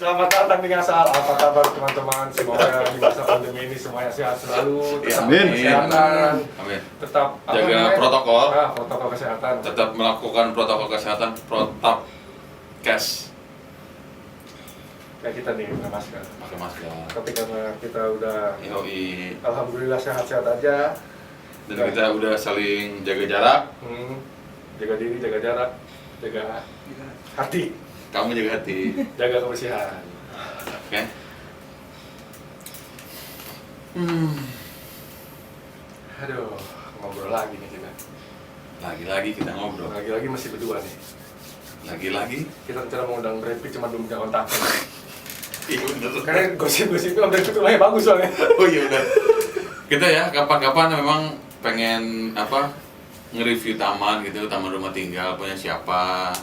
Selamat datang di Ngasal. Apa kabar teman-teman? Semoga di masa pandemi ini semuanya sehat selalu. Tetap Amin. kesehatan. Amin. Tetap Jaga protokol. Protokol kesehatan. Tetap melakukan protokol kesehatan, protap cash, Kayak kita nih pakai masker. pakai masker. Tapi karena kita udah Yoi. alhamdulillah sehat-sehat aja. Dan kita udah saling jaga jarak. Jaga diri, jaga jarak, jaga hati, Kamu jaga hati. jaga kebersihan. Oke. Aduh, ngobrol lagi nih kita. Lagi-lagi kita ngobrol. Lagi-lagi masih berdua nih. Lagi-lagi. Kita rencana mau undang Brad Pitt, cuma belum punya kontak. Iya bener. Karena gosip-gosipnya Brad Pitt rumahnya bagus soalnya. Oh iya udah. Kita ya kapan-kapan memang pengen nge-review taman gitu, taman rumah tinggal punya siapa.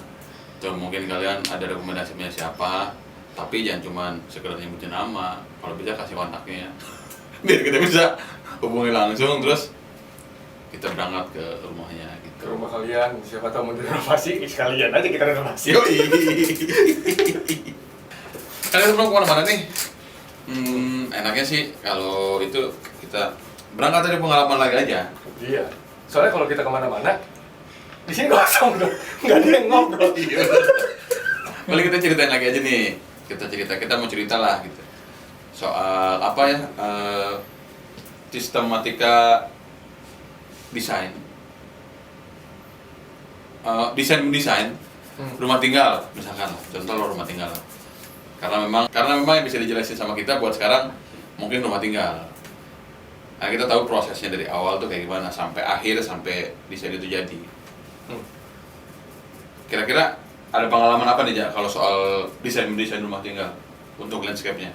Atau mungkin kalian ada rekomendasi punya siapa. Tapi jangan cuma sekedar nyebutin nama. Kalau bisa kasih kontaknya ya. Biar kita bisa hubungi langsung terus kita berangkat ke rumahnya Ke gitu. rumah kalian, siapa tahu mau direnovasi, sekalian aja kita renovasi. Yoi. Kalian mau kemana-mana nih? Enaknya sih kalau itu kita berangkat dari pengalaman lagi aja. Iya. Soalnya kalau kita kemana-mana, di sini kosong dong, nggak ada yang ngobrol. Paling kita ceritain lagi aja nih. Kita mau cerita lah gitu. Soal apa ya? Sistematika desain. Desain rumah tinggal misalkan lah. Contoh lo rumah tinggal. Karena memang yang bisa dijelasin sama kita buat sekarang mungkin rumah tinggal. Nah, kita tahu prosesnya dari awal tuh kayak gimana sampai akhir sampai desain itu jadi. Kira-kira ada pengalaman apa nih Jak kalau soal desain rumah tinggal untuk landscape-nya?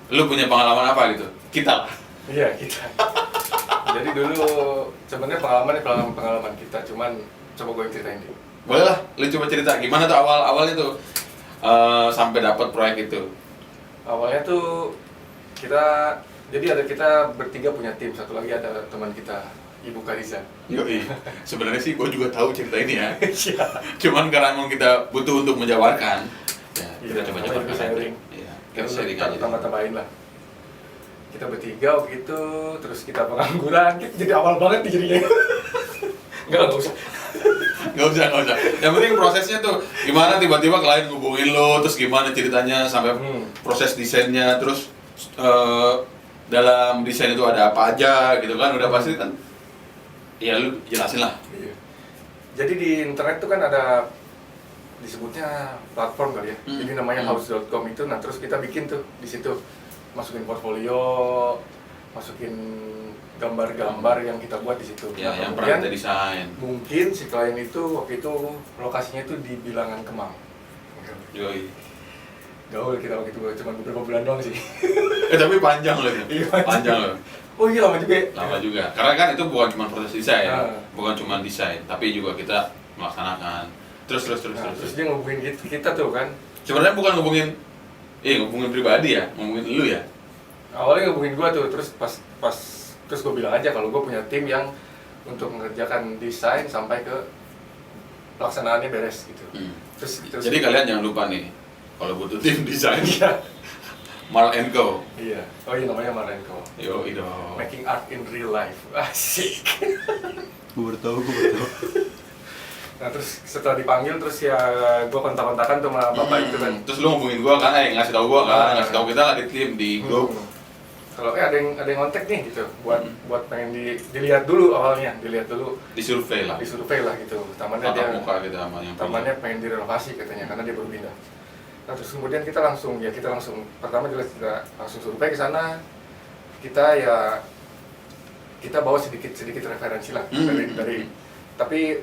Lu punya pengalaman apa gitu? Kita lah. Iya, kita. Jadi dulu sebenarnya pengalaman kita, cuman coba gue yang ceritain deh. Boleh lah, lu coba cerita gimana tuh awalnya tuh sampai dapat proyek itu. Awalnya tuh kita bertiga punya tim, satu lagi ada teman kita, Ibu Kariza. Yoi. Sebenarnya sih gue juga tahu cerita ini ya. Iya. Cuman karena emang kita butuh untuk menjabarkan. Ya, kita Iya, coba kita sharing. Iya, kita sharing aja. Tambah-tambahin lah. Kita bertiga gitu, terus kita pengangguran, kita jadi awal banget nih jadinya. Enggak usah. Nggak usah. Yang penting prosesnya tuh gimana tiba-tiba klien ngubungin lo, terus gimana ceritanya sampai proses desainnya, terus dalam desain itu ada apa aja gitu kan, udah pasti kan. Ya lu jelasin lah. Iya. Jadi di internet tuh kan ada disebutnya platform kali ya. Jadi namanya house.com itu. Nah, terus kita bikin tuh di situ. Masukin portfolio, masukin gambar-gambar yang kita buat di situ. Ya, Nah, yang kemudian pernah kita desain. mungkin si klien itu waktu itu lokasinya itu di Bilangan Kemang. Yoi. Gaul kita waktu itu cuma beberapa bulan doang sih. Tapi panjang loh itu. Iya, Panjang loh. Oh iya, lama juga. Lama juga. Karena kan itu bukan cuma proses desain, Nah. bukan cuma desain, tapi juga kita melaksanakan. Terus. Terus dia ngehubungin kita tuh kan. Sebenarnya bukan ngomongin pribadi ya, ngomongin lu ya. Awalnya ngehubungin gua tuh, terus terus gua bilang aja kalau gua punya tim yang untuk mengerjakan desain sampai ke pelaksanaannya beres gitu. Terus Jadi kalian jangan lupa nih, kalau butuh tim desain, iya. Marl & Co. Iya. Oh iya, namanya Marenko. Yo, dong. Making art in real life. Asik. Gue baru tahu. Nah, terus setelah dipanggil terus ya gua kontak-kontakan tuh sama bapak itu kan. Terus lu ngomongin gua kan, ngasih tahu gua kan, ngasih tahu kita lah di tim di grup. Kalau ada yang kontak nih gitu, buat pengen dilihat dulu awalnya, Disurvey lah. disurvey lah gitu. Tamannya Tatap dia, muka kita sama yang punya. tamannya pengen direnovasi katanya karena dia baru pindah. Nah, terus kemudian kita langsung pertama jelas kita langsung survei ke sana. Kita bawa sedikit referensi lah dari tapi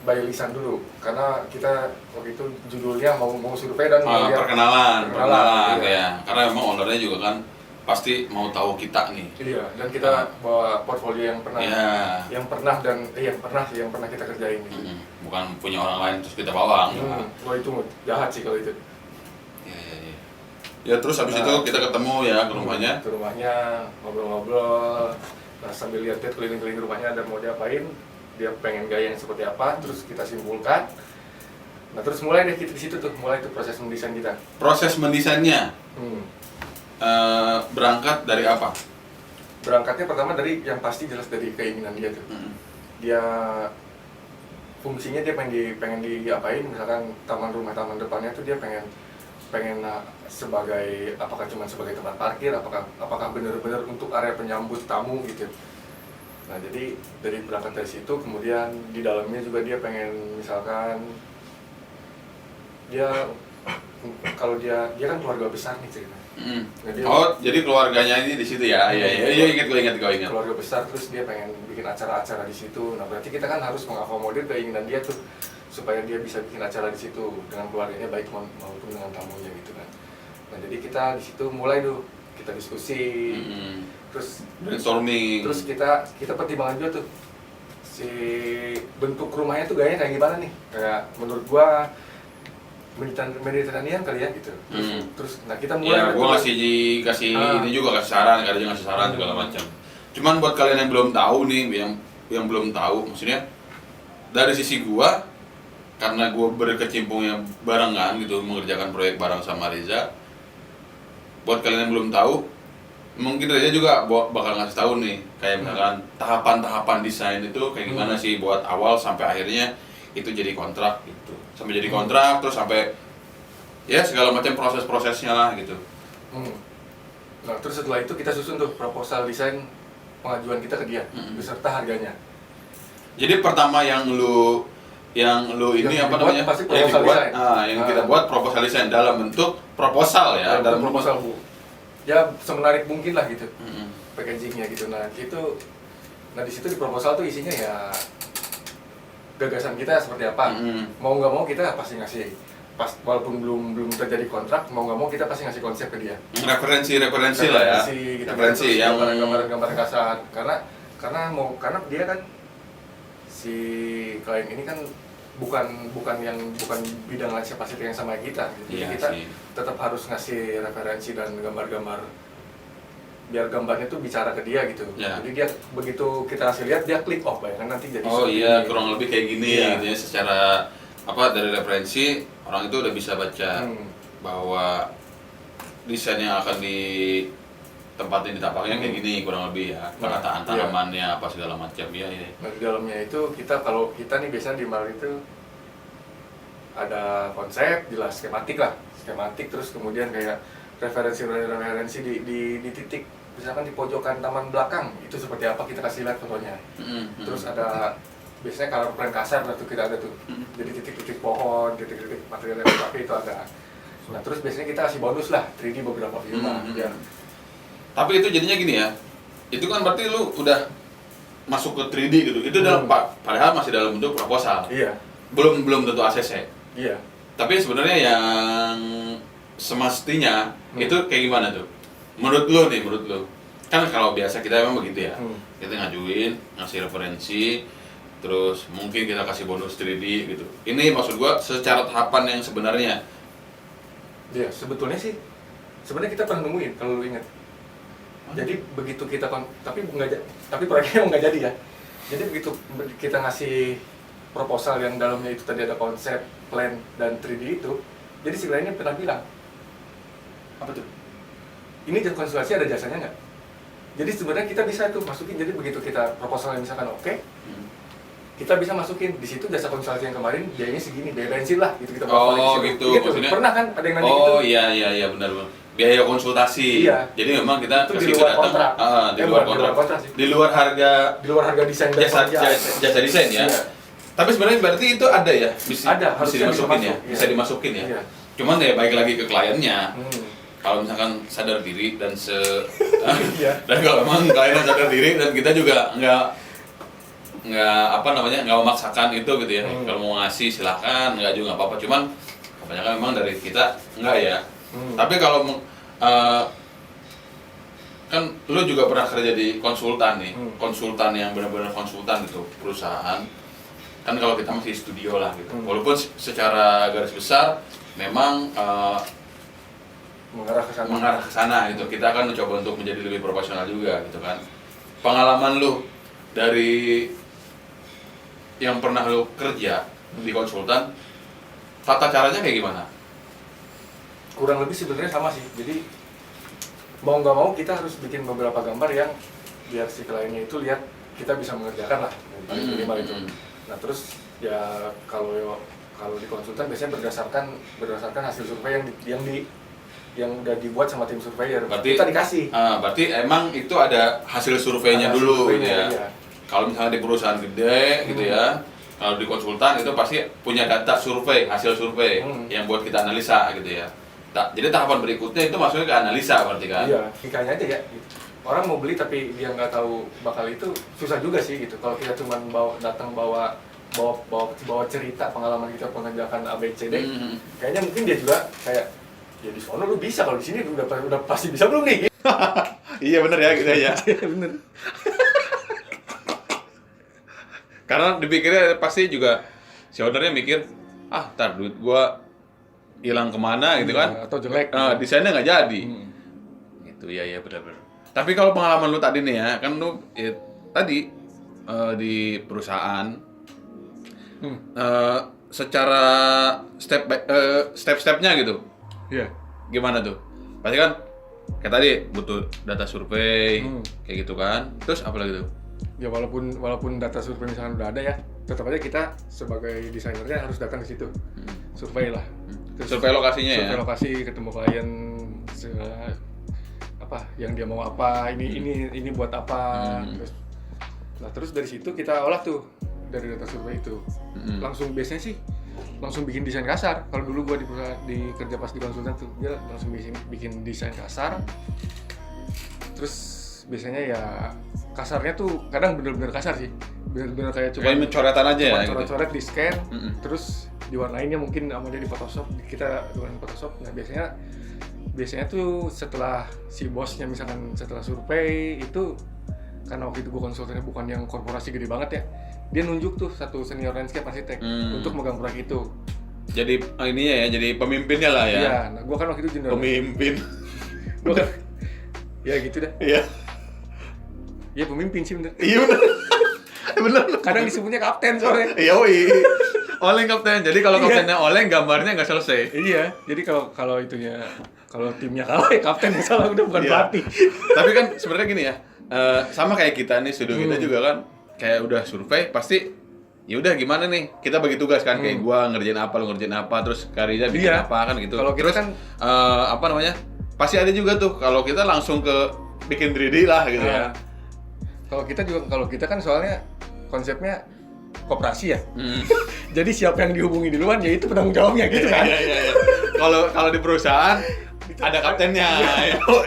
by lisan dulu karena kita waktu itu judulnya mau survei dan perkenalan iya. ya. Karena memang ownernya juga kan pasti mau tahu kita nih. Iya, dan kita bawa portfolio yang pernah Iya. yang pernah kita kerjain gitu. Bukan punya orang lain terus kita bawa. Wah, itu jahat sih kalau itu. Iya. Ya terus habis itu kita ketemu ya ke rumahnya. Ke rumahnya ngobrol-ngobrol. Nah, sambil lihat-lihat keliling-keliling rumahnya dan mau diapain, dia pengen gaya yang seperti apa, terus kita simpulkan. Nah terus mulai deh kita di situ tuh, mulai tuh proses mendesain kita. Proses mendesainnya Hmm. berangkat dari apa? Berangkatnya pertama dari yang pasti jelas dari keinginan dia tuh. Dia fungsinya dia pengen diapain, misalkan taman rumah taman depannya tuh dia pengen sebagai apakah cuma sebagai tempat parkir, apakah benar-benar untuk area penyambut tamu gitu. Nah jadi dari berangkat dari situ, kemudian di dalamnya juga dia pengen misalkan dia kalau dia kan keluarga besar nih ceritanya. Jadi, jadi keluarganya ini di situ ya? Iya, gue ingat. Keluarga besar, terus dia pengen bikin acara-acara di situ. Nah berarti kita kan harus mengakomodir keinginan dia tuh supaya dia bisa bikin acara di situ dengan keluarganya baik maupun dengan tamunya gitu kan. Nah jadi kita di situ mulai tuh kita diskusi, terus brainstorming, terus kita pertimbangan juga tuh si bentuk rumahnya tuh gayanya kayak gimana nih, kayak menurut gua Mediterranean kali ya gitu. Terus nah kita mulai. Ya, gua kasih ini juga kasih saran, kadang ngasih saran segala macam. Cuman buat kalian yang belum tahu nih, yang belum tahu, maksudnya dari sisi gua, karena gua berkecimpungnya barengan gitu, mengerjakan proyek bareng sama Reza. Buat kalian yang belum tahu, mungkin Reza juga bakal ngasih tahu nih, kayak misalkan tahapan-tahapan desain itu kayak gimana sih buat awal sampai akhirnya itu jadi kontrak gitu. Sampai jadi kontrak, terus sampai ya segala macam proses-prosesnya lah gitu. Nah terus setelah itu kita susun tuh proposal desain pengajuan kita ke dia beserta harganya. Jadi pertama yang lu ini apa namanya? Pasti proposal desain. Yang kita buat proposal desain dalam bentuk proposal ya, dalam proposal bu. Ya semenarik mungkin lah gitu. Packagingnya gitu. Nah di situ di proposal tuh isinya ya gagasan kita seperti apa. Mau nggak mau kita pasti ngasih, walaupun belum terjadi kontrak, mau nggak mau kita pasti ngasih konsep ke dia. Referensi lah ya. Referensi yang gambar kasar, karena dia kan si klien ini kan bukan bidang siapa sih yang sama kita. Jadi kita tetap harus ngasih referensi dan gambar-gambar biar gambarnya tuh bicara ke dia gitu. Jadi dia begitu kita kasih lihat dia klik, oh bayangkan nanti jadi ini. Kurang lebih kayak gini gitu ya, secara dari referensi orang itu udah bisa baca bahwa desain yang akan ditempatin di tapaknya kayak gini kurang lebih ya, penataan tanamannya apa segala macam ya. Nah di dalamnya itu kalau kita nih biasanya di Mal itu ada konsep jelas, skematik terus kemudian kayak referensi di titik, misalkan di pojokan taman belakang itu seperti apa kita kasih lihat fotonya. Terus ada biasanya color plan kasar tuh kita ada tuh. Jadi titik-titik pohon, titik-titik material yang tapi itu ada. Nah terus biasanya kita kasih bonus lah 3D beberapa film biar. Tapi itu jadinya gini ya. Itu kan berarti lu udah masuk ke 3D gitu. Itu dalam padahal masih dalam bentuk proposal. Iya. Belum tentu ACC. Iya. Tapi sebenarnya yang semestinya itu kayak gimana tuh? Menurut lu kan kalau biasa kita emang begitu ya, kita ngajuin, ngasih referensi, terus mungkin kita kasih bonus 3D gitu. Ini maksud gua secara tahapan yang sebenarnya. Iya, sebenarnya kita pernah nemuin kalau lu ingat. Jadi begitu kita tapi proyeknya nggak jadi ya. Jadi begitu kita ngasih proposal yang dalamnya itu tadi ada konsep, plan dan 3D itu, jadi si kliennya pernah bilang, apa tuh? Ini konsultasi ada jasanya nggak? Jadi sebenarnya kita bisa tuh masukin, jadi begitu kita proposalnya misalkan oke, kita bisa masukin di situ jasa konsultasi yang kemarin biayanya segini, biaya bensin lah gitu kita gitu maksudnya. Pernah kan ada yang nanya gitu? Iya benar. Biaya konsultasi. Iya. Jadi memang kita itu di luar kontrak. Di luar kontrak. Di luar harga desain dan jasa desain ya. Iya. Tapi sebenarnya berarti itu ada ya? Bisa dimasukin ya? Bisa dimasukin ya? Iya. Cuman ya baik lagi ke kliennya. Kalau misalkan sadar diri dan dan kalau memang kliennya sadar diri dan kita juga nggak memaksakan itu gitu ya. Kalau mau ngasih silahkan, nggak juga nggak apa-apa. Cuman kebanyakan memang dari kita nggak ya. Tapi kalau kan lu juga pernah kerja di konsultan nih, konsultan yang benar-benar konsultan gitu, perusahaan. Kan kalau kita masih studio lah gitu. Walaupun secara garis besar memang mengarah ke sana gitu. Kita akan mencoba untuk menjadi lebih profesional juga gitu kan. Pengalaman lu dari yang pernah lu kerja di konsultan tata caranya kayak gimana? Kurang lebih sebenarnya sama sih. Jadi mau nggak mau kita harus bikin beberapa gambar yang biar si kliennya itu lihat kita bisa mengerjakan lah, yang paling minimal itu. Nah terus ya kalau di konsultan biasanya berdasarkan hasil survei yang udah dibuat sama tim surveyor. Berarti kita dikasih. Berarti emang itu ada hasil surveinya dulu gitu ya. Iya. Kalau misalnya di perusahaan gede gitu ya, kalau di konsultan itu pasti punya data survei, hasil survei yang buat kita analisa gitu ya. Jadi tahapan berikutnya itu masuknya ke analisa berarti kan? Iya, hikayanya aja ya. Orang mau beli tapi dia nggak tahu bakal itu susah juga sih gitu. Kalau kita cuma bawa cerita pengalaman kita mengerjakan ABCD, kayaknya mungkin dia juga kayak ya di sono lu bisa, kalau di sini udah pasti bisa belum nih? Iya bener ya gitu ya. Bener. Karena dipikirnya pasti juga si ownernya mikir, ntar duit gua hilang kemana gitu kan? Atau jelek. Desainnya nggak jadi. Gitu ya benar-benar. Tapi kalau pengalaman lu tadi nih ya, kan lu tadi di perusahaan secara step-stepnya gitu. Iya. Gimana tuh? Pasti kan kayak tadi butuh data survei kayak gitu kan. Terus apa lagi tuh? Ya walaupun data survei misalkan udah ada ya, tetap aja kita sebagai desainernya harus datang ke situ. Survei lah. Terus Survei lokasinya survei ya. lokasi, ketemu klien apa yang dia mau apa, ini buat apa. Terus dari situ kita olah tuh dari data survei itu. Biasanya sih langsung bikin desain kasar. Kalau dulu gua di kerja pas di konsultan tuh, dia langsung bikin desain kasar. Terus biasanya ya kasarnya tuh kadang bener-bener kasar sih, bener-bener kayak cuma mencoretan aja ya gitu. coret-coret di scan, terus diwarnainnya mungkin sama dia di Photoshop, kita warnain Photoshop. Nah biasanya tuh setelah si bosnya misalkan setelah survei itu, karena waktu itu gue konsultannya bukan yang korporasi gede banget ya, dia nunjuk tuh satu senior landscape arsitek untuk megang proyek itu. Jadi ininya ya, jadi pemimpinnya lah ya. Iya, nah gue kan waktu itu general. Pemimpin. Gue kan, ya gitu dah. Iya. Iya pemimpin sih bener. Iya bener. Bener. Kadang disebutnya kapten soalnya. Iya Oleng kapten. Jadi kalau kaptennya Oleng, gambarnya nggak selesai. Iya. Jadi kalau timnya kalah ya kapten yang salah, udah bukan pelatih. Tapi kan sebenarnya gini ya, sama kayak kita nih, studio kita juga kan kayak udah survei pasti ya udah gimana nih, kita bagi tugas kan, kayak gua ngerjain apa, lu ngerjain apa, terus Kariza bikin apa kan gitu. Kalau kita terus, kan apa namanya, pasti ada juga tuh kalau kita langsung ke bikin 3D lah gitu ya. Kalau kita kan soalnya konsepnya koperasi ya. Jadi siapa yang dihubungi duluan ya itu penanggung jawabnya gitu kan. Iya. Kalau di perusahaan ada kaptennya.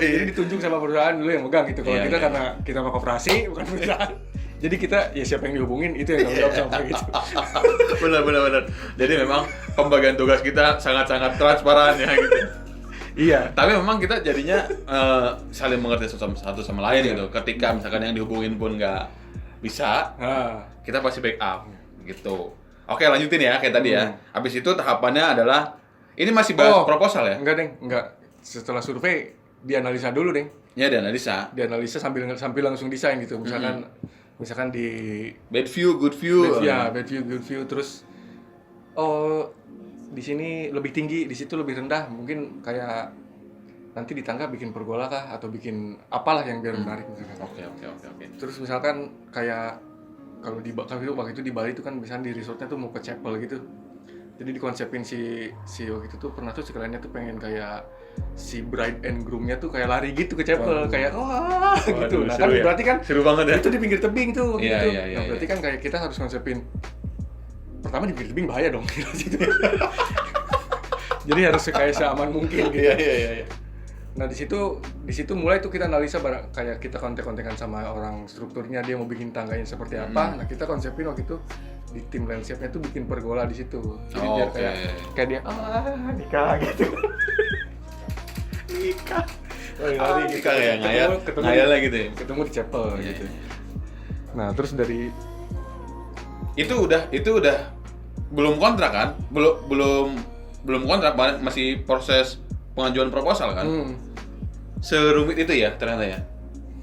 Jadi ditunjuk sama perusahaan dulu yang megang gitu. Kalau kita karena kita mau koperasi bukan perusahaan. Jadi kita ya siapa yang dihubungin itu yang tanggung jawab sama gitu. Benar. Jadi memang pembagian tugas kita sangat-sangat transparan ya gitu. Iya. Tapi memang kita jadinya saling mengerti satu sama lain gitu. Ketika misalkan yang dihubungin pun nggak bisa, kita pasti backup gitu. Oke, lanjutin ya kayak tadi ya. Habis itu tahapannya adalah ini masih bahas proposal ya? Enggak. Setelah survei dianalisa dulu, Deng. Ya, dianalisa. Dianalisa sambil langsung desain gitu. Misalkan di bad view, good view. Bad view, good view, terus di sini lebih tinggi, di situ lebih rendah. Mungkin kayak nanti di tangga bikin pergola kah atau bikin apalah yang biar menarik misalkan. Oke. Terus misalkan kayak kalau waktu itu di Bali itu kan misalnya di resortnya tuh mau ke chapel gitu. Jadi dikonsepin si waktu itu tuh pernah tuh sekaliannya tuh pengen kayak si bride and groom-nya tuh kayak lari gitu ke chapel, kayak wah gitu. Nah kan berarti kan seru banget ya. Itu di pinggir tebing tuh gitu. Iya. Berarti kan kayak kita harus konsepin pertama di pinggir tebing bahaya dong gitu. Jadi harus kayak seaman mungkin gitu. Iya. Nah di situ mulai tuh kita analisa kayak kita kontek-kontekan sama orang strukturnya, dia mau bikin tangganya seperti apa. Nah kita konsepin waktu itu di tim landscape-nya tuh bikin pergola di situ. Jadi biar kayak dia nikah gitu. Nikah. Nikah kayak ngayal lah gitu ya. Ketemu di chapel gitu. Nah, terus dari itu udah belum kontrak kan? Belum kontrak, masih proses pengajuan proposal kan? Serumit itu ya ternyata ya.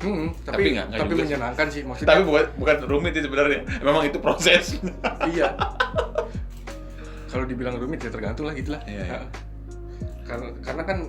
Tapi juga menyenangkan sih maksudnya. Tapi bukan rumit itu sebenarnya. Memang itu proses. Iya. Kalau dibilang rumit ya tergantung lah gitulah. Iya. Karena kan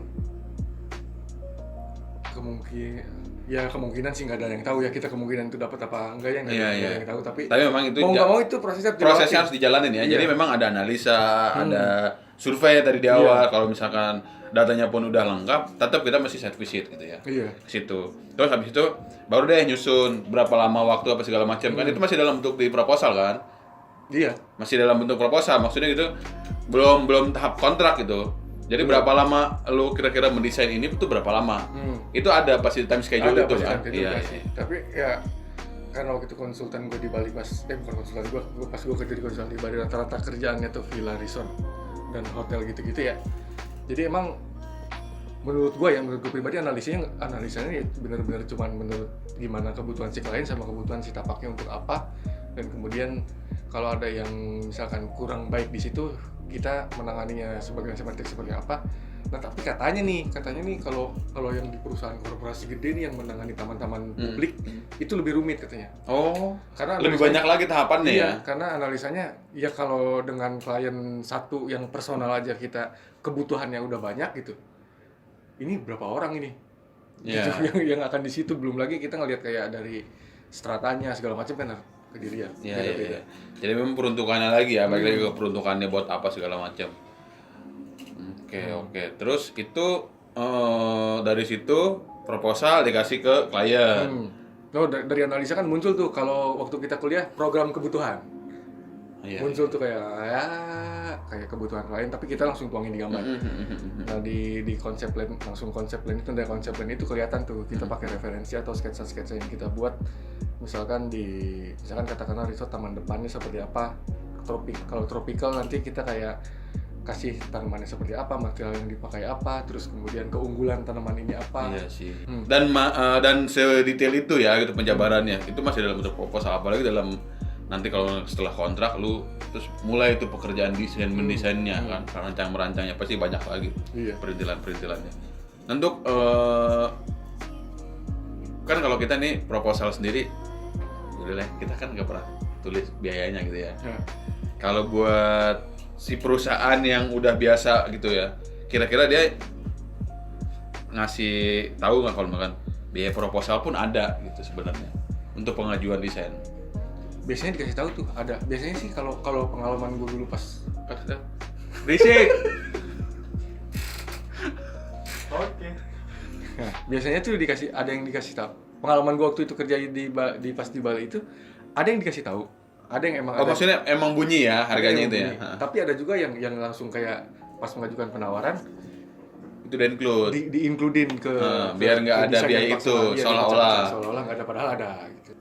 kemungkinan sih nggak ada yang tahu ya, kita kemungkinan itu dapat apa enggak ya, nggak ada yang tahu, tapi memang itu mau nggak mau itu prosesnya harus dijalanin ya. Iya. Jadi memang ada analisa, ada survei tadi di awal. Kalau misalkan datanya pun udah lengkap, tetap kita masih site visit gitu ya. Iya. Ke situ. Terus habis itu baru deh nyusun berapa lama waktu apa segala macam kan, itu masih dalam bentuk di proposal kan. Iya. Masih dalam bentuk proposal, maksudnya gitu belum tahap kontrak gitu. Jadi berapa lama lu kira-kira mendesain ini tuh berapa lama? Itu ada pasti time schedule Ada itu pasti kan? time schedule pasti. Tapi ya karena waktu itu konsultan gue di Bali bukan konsultan gue pas gue kerja di konsultan di Bali, rata-rata kerjaannya tuh villa resort dan hotel gitu-gitu ya. Jadi emang menurut gue pribadi analisanya ya benar-benar cuman menurut gimana kebutuhan si klien sama kebutuhan si tapaknya untuk apa, dan kemudian kalau ada yang misalkan kurang baik di situ, kita menanganinya seperti apa. Nah tapi katanya nih kalau yang di perusahaan korporasi gede nih yang menangani taman-taman publik itu lebih rumit katanya. Oh, karena lebih banyak lagi tahapannya ya? Karena analisanya ya kalau dengan klien satu yang personal aja kita kebutuhannya udah banyak gitu, ini berapa orang ini gitu, yang akan di situ, belum lagi kita ngelihat kayak dari stratanya segala macam kan ke diri ya. Iya. Jadi memang peruntukannya lagi ya, balik lagi ke peruntukannya buat apa segala macam. Oke. Terus itu dari situ proposal dikasih ke klien. Dari analisa kan muncul tuh kalau waktu kita kuliah program kebutuhan. Muncul tuh kayak kebutuhan klien, tapi kita langsung tuangin di gambar. Nah di konsep plan, konsep plan itu kelihatan tuh kita pakai referensi atau sketsa yang kita buat. Misalkan katakanlah resort taman depannya seperti apa, kalau tropical nanti kita kayak kasih tanamannya seperti apa, material yang dipakai apa, terus kemudian keunggulan tanaman ini apa. Iya sih. Dan sedetail itu ya gitu penjabarannya. Itu masih dalam bentuk proposal, apalagi dalam nanti kalau setelah kontrak lu terus mulai itu pekerjaan mendesainnya kan, merancangnya pasti banyak lagi. Iya. Perintilannya. Untuk kan kalau kita nih proposal sendiri, kita kan nggak pernah tulis biayanya gitu ya. Kalau buat si perusahaan yang udah biasa gitu ya, kira-kira dia ngasih tahu nggak kalau makan biaya proposal pun ada gitu sebenarnya untuk pengajuan desain? Biasanya dikasih tahu tuh ada. Biasanya sih kalau pengalaman gue dulu pas kata berisik. Oke. Nah, biasanya tuh ada yang dikasih tahu. Pengalaman gue waktu itu kerja pas di Bali itu ada yang dikasih tahu. Ada yang emang maksudnya emang bunyi ya harganya itu ya. Tapi ada juga yang langsung kayak pas mengajukan penawaran itu di-includein ke biar nggak ada biaya itu seolah-olah nggak ada, padahal ada gitu.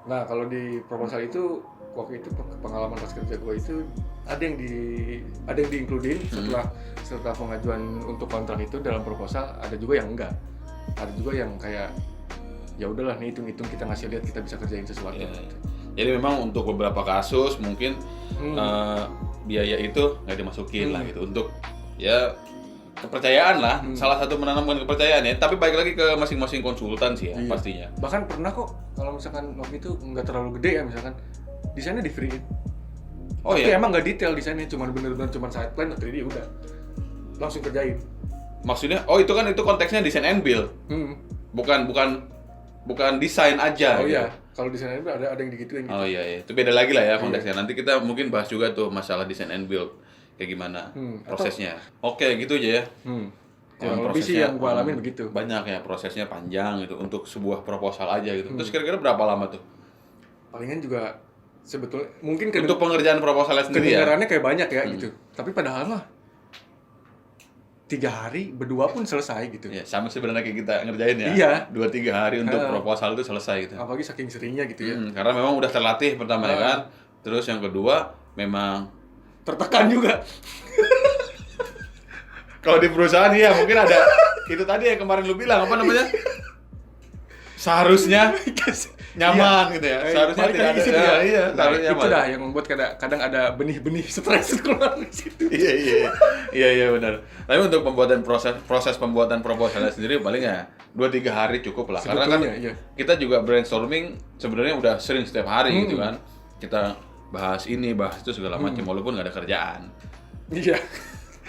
Nah kalau di proposal itu waktu itu pengalaman pas kerja gue itu ada yang di-includein setelah pengajuan untuk kontrak itu dalam proposal. Ada juga yang enggak, ada juga yang kayak ya udahlah nih hitung kita ngasih lihat kita bisa kerjain sesuatu. Gitu. Jadi memang untuk beberapa kasus mungkin biaya itu nggak dimasukin lah gitu, untuk ya kepercayaan lah, salah satu menanamkan kepercayaan ya. Tapi balik lagi ke masing-masing konsultan sih ya, pastinya. Bahkan pernah kok kalau misalkan waktu itu nggak terlalu gede ya, misalkan desainnya di free. Tapi emang nggak detail desainnya, cuma bener-bener cuma side plan 3D udah langsung kerjain. Maksudnya itu konteksnya design and build. Bukan desain aja. Iya. Kalau desain and build ada yang digituin gitu. Oh iya. Itu beda lagi lah ya konteksnya. Nanti kita mungkin bahas juga tuh masalah design and build kayak gimana prosesnya. Oke, gitu aja ya. Lebih sih yang gua alamin begitu. Banyak ya, prosesnya panjang gitu untuk sebuah proposal aja gitu. Terus kira-kira berapa lama tuh? Palingan juga sebetulnya mungkin untuk pengerjaan proposalnya sendiri ya. Kedengarannya kayak banyak ya gitu. Tapi padahal mah 3 hari berdua pun selesai gitu. Ya, sama sebenarnya kayak kita ngerjain ya. Iya. 2-3 hari untuk proposal itu selesai gitu. Apalagi saking seringnya gitu ya. Karena memang udah terlatih pertama ya kan. Terus yang kedua memang tertekan juga. Kalau di perusahaan ya mungkin ada itu tadi yang kemarin lu bilang apa namanya? Seharusnya nyaman gitu ya. Seharusnya tidak ada. Iya, seharusnya nyaman. Itu dah yang membuat kadang ada benih-benih stres keluar di situ. Iya benar. Tapi untuk proses pembuatan proposalnya sendiri paling ya 2-3 hari cukup lah. Karena kan kita juga brainstorming sebenarnya udah sering setiap hari gitu kan. Kita bahas ini, bahas itu segala macam walaupun nggak ada kerjaan. Iya.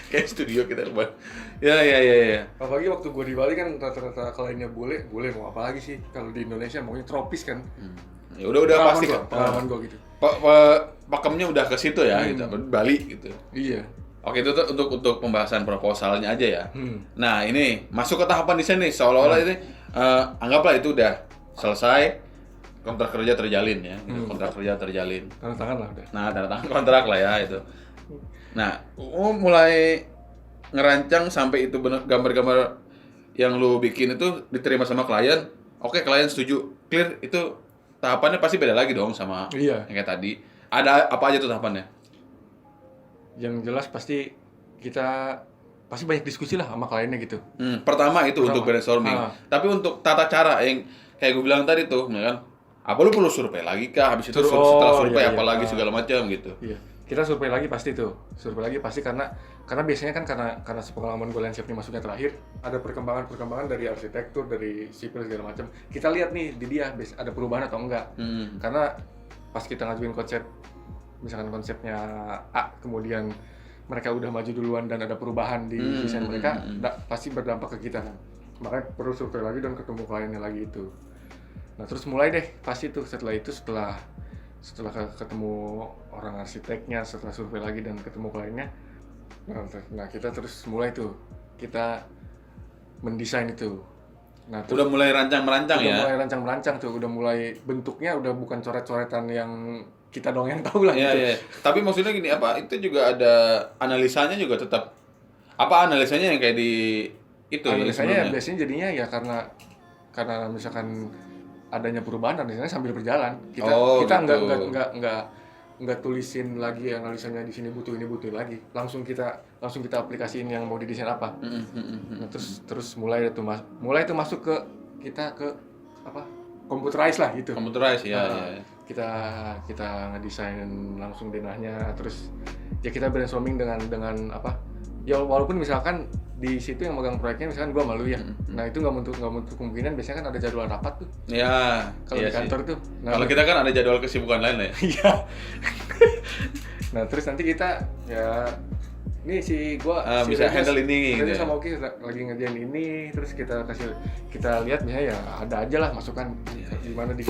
Kayak studio kita buat. Ya. Apalagi waktu gue di Bali kan rata-rata kliennya bule mau apa lagi sih? Kalau di Indonesia maunya tropis kan. Ya udah pasti kan. Pengalaman gue gitu. Pakemnya udah ke situ ya, gitu. Bali gitu. Iya. Oke, itu tuh untuk pembahasan proposalnya aja ya. Nah, ini masuk ke tahapan desain nih, seolah-olah ini anggaplah itu udah selesai, kontrak kerja terjalin ya. Kontrak kerja terjalin. Tanda tangan lah udah. Nah, tanda tangan kontrak lah ya itu. Nah, mulai ngerancang sampai itu benar gambar-gambar yang lu bikin itu diterima sama klien. Oke, klien setuju, clear, itu tahapannya pasti beda lagi dong sama yang kayak tadi. Ada apa aja tuh tahapannya? Yang jelas pasti kita banyak diskusi lah sama kliennya gitu. Pertama itu untuk brainstorming. Tapi untuk tata cara yang kayak gue bilang tadi tuh, ya kan? Apa lu perlu survei lagi kah? Habis itu setelah survei apa lagi segala macam gitu. Iya. Kita survei lagi pasti tuh. Survei lagi pasti karena biasanya kan karena sepengalaman gue landscape ini masuknya terakhir, ada perkembangan dari arsitektur, dari sipil segala macam. Kita lihat nih di dia ada perubahan atau enggak. Karena pas kita ngajuin konsep, misalkan konsepnya A, kemudian mereka udah maju duluan dan ada perubahan di desain mereka, pasti berdampak ke kita kan. Makanya perlu survei lagi dan ketemu kliennya lagi itu. Nah terus mulai deh pasti tuh setelah ketemu orang arsiteknya, setelah survei lagi dan ketemu kliennya, nah kita terus mulai tuh kita mendesain itu. Nah, udah mulai rancang-merancang ya? Udah mulai rancang-merancang tuh, udah mulai bentuknya udah bukan coret-coretan yang kita dong yang tahu lah gitu. Iya. Tapi maksudnya gini, apa itu juga ada analisanya juga tetap? Apa analisanya yang kayak di itu? Analisanya biasanya jadinya ya karena misalkan adanya perubahan, analisanya sambil berjalan. Kita gitu. nggak tulisin lagi analisanya di sini butuh ini butuh lagi. Langsung kita aplikasiin yang mau didesain apa. Nah, terus mulai itu masuk ke kita ke apa? Computerize lah gitu. Computerize ya. Kita ngedesain langsung denahnya, terus ya kita brainstorming dengan apa? Ya walaupun misalkan di situ yang megang proyeknya misalkan gua malu ya. Nah, itu nggak untuk kemungkinan biasanya kan ada jadwal rapat tuh. Ya. Kalau di kantor tuh. Nah, kalau kita kan ada jadwal kesibukan lain lah ya. Iya. Nah, terus nanti kita ya ini gua bisa handle ini gitu. Sama Oki lagi ngerjain ini, terus kita lihat misalnya ya ada aja lah masukan gimana di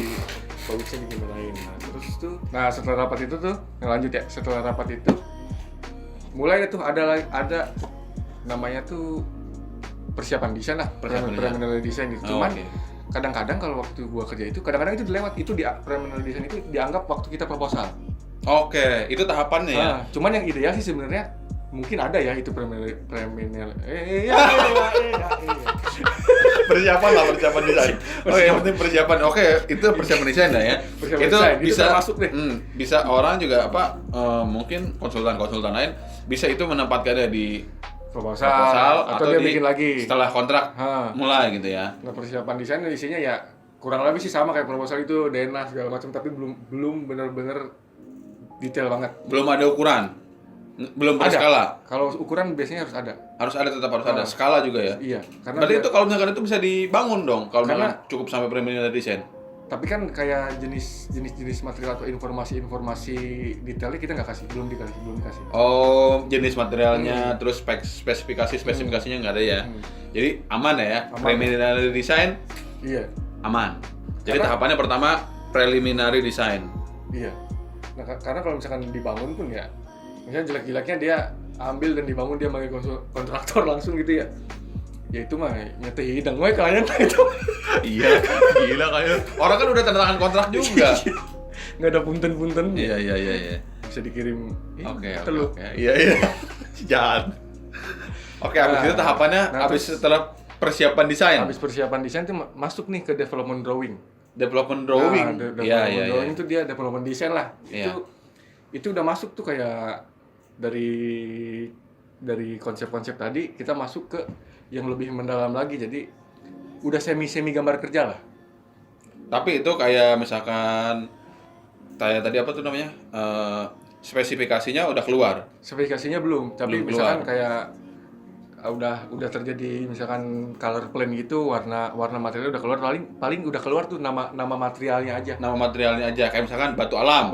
bagusnya digimanain. Nah, terus tuh setelah rapat itu tuh lanjut ya. Setelah rapat itu mulai tuh ada namanya tuh persiapan desain lah, preliminary design gitu. Cuman kadang-kadang kalau waktu gua kerja itu kadang-kadang itu dilewat, itu di preliminary design itu dianggap waktu kita proposal. Oke, itu tahapannya ya. Cuman yang ideal sih sebenarnya mungkin ada ya itu preliminary. Persiapan desain. Yang penting persiapan. Oke, itu persiapan desain lah ya. Itu bisa masuk deh. Bisa orang juga mungkin konsultan lain bisa itu menempatkannya di proposal atau dia bikin lagi setelah kontrak mulai gitu ya. Nah, persiapan desain isinya ya kurang lebih sih sama kayak proposal itu, denah segala macam, tapi belum benar-benar detail banget. Belum ada ukuran. Belum ada skala. Kalau ukuran biasanya harus ada. Tetap harus ada. Skala juga ya? Iya. Berarti itu kalau misalkan itu bisa dibangun dong, kalau misalkan cukup sampai preliminary design. Tapi kan kayak jenis material atau informasi detailnya kita belum dikasih. Oh, jenis materialnya, terus spesifikasinya nggak ada ya. Jadi aman ya? Preliminary design? Iya. Aman. Jadi tahapannya pertama preliminary design. Iya. Nah, karena kalau misalkan dibangun pun ya, misalnya jelek-jeleknya dia ambil dan dibangun, dia pakai kontraktor langsung gitu ya. Ya itu mah nyete hidang we kalian itu. Iya, gila kayak. Orang kan udah tanda tangan kontrak juga. Enggak ada punten-punten. Iya. Bisa dikirim. Oke. Iya. Jahat. Oke, habis itu tahapannya habis setelah persiapan desain. Habis persiapan desain itu masuk nih ke development drawing. Development drawing. Development drawing itu dia development design lah. Itu udah masuk tuh kayak dari konsep-konsep tadi kita masuk ke yang lebih mendalam lagi, jadi udah semi gambar kerja lah. Tapi itu kayak misalkan tadi apa tuh namanya, spesifikasinya udah keluar. Spesifikasinya belum, tapi misalkan kayak udah terjadi misalkan color plan gitu, warna materialnya udah keluar, paling udah keluar tuh nama materialnya aja. Nama materialnya aja, kayak misalkan batu alam.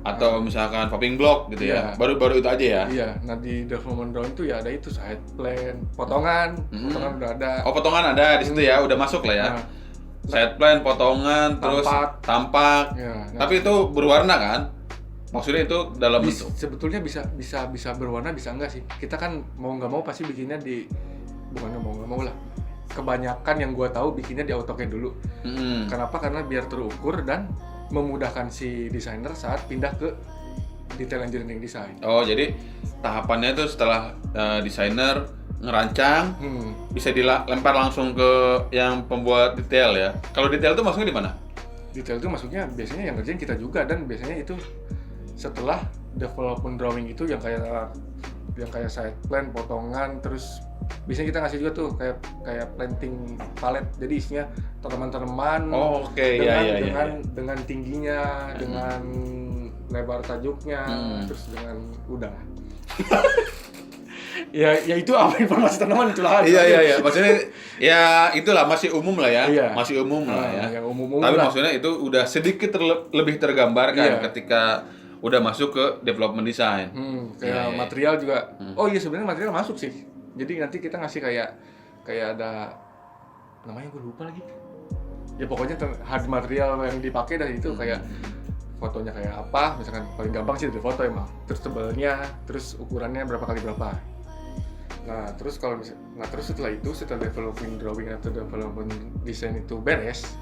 atau misalkan popping block gitu ya. Iya. Baru itu aja ya. Iya, nah di development drawing itu ya ada itu side plan, potongan udah ada. Oh, potongan ada di situ ya, udah masuk lah ya. Nah, Side plan, potongan, terus tampak. Ya, nah, Tapi itu berwarna kan? Maksudnya itu dalam bentuk. sebetulnya bisa berwarna, bisa enggak sih. Kita kan mau nggak mau pasti bikinnya bukan mau nggak mau lah. Kebanyakan yang gua tahu bikinnya di AutoCAD dulu. Kenapa? Karena biar terukur dan memudahkan si desainer saat pindah ke detail engineering design. Oh, jadi tahapannya itu setelah desainer ngerancang, bisa dilempar langsung ke yang pembuat detail ya. Kalau detail itu maksudnya di mana? Detail itu maksudnya biasanya yang ngerjain kita juga, dan biasanya itu setelah development drawing itu yang kayak side plan, potongan, terus biasanya kita ngasih juga tuh kayak planting palet, jadi isinya tanaman-tanaman. Oh, oke, iya. Dengan tingginya, dengan lebar tajuknya, terus dengan udah. ya itu apa informasi tanaman itulah. Iya. Maksudnya ya itulah masih umum lah ya. Iya. Masih umum lah ya. Yang umum Tapi lah. maksudnya itu udah sedikit lebih tergambarkan Iya. ketika udah masuk ke development design. Kayak Iya. material juga. Oh iya, sebenarnya material masuk sih. Jadi nanti kita ngasih kayak ada namanya, gue lupa lagi. Ya pokoknya hard material yang dipakai dari itu, kayak fotonya kayak apa, misalkan paling gampang sih dari foto emang. Terus tebalnya, terus ukurannya berapa kali berapa. Nah, terus setelah itu, setelah developing drawing atau development design itu beres,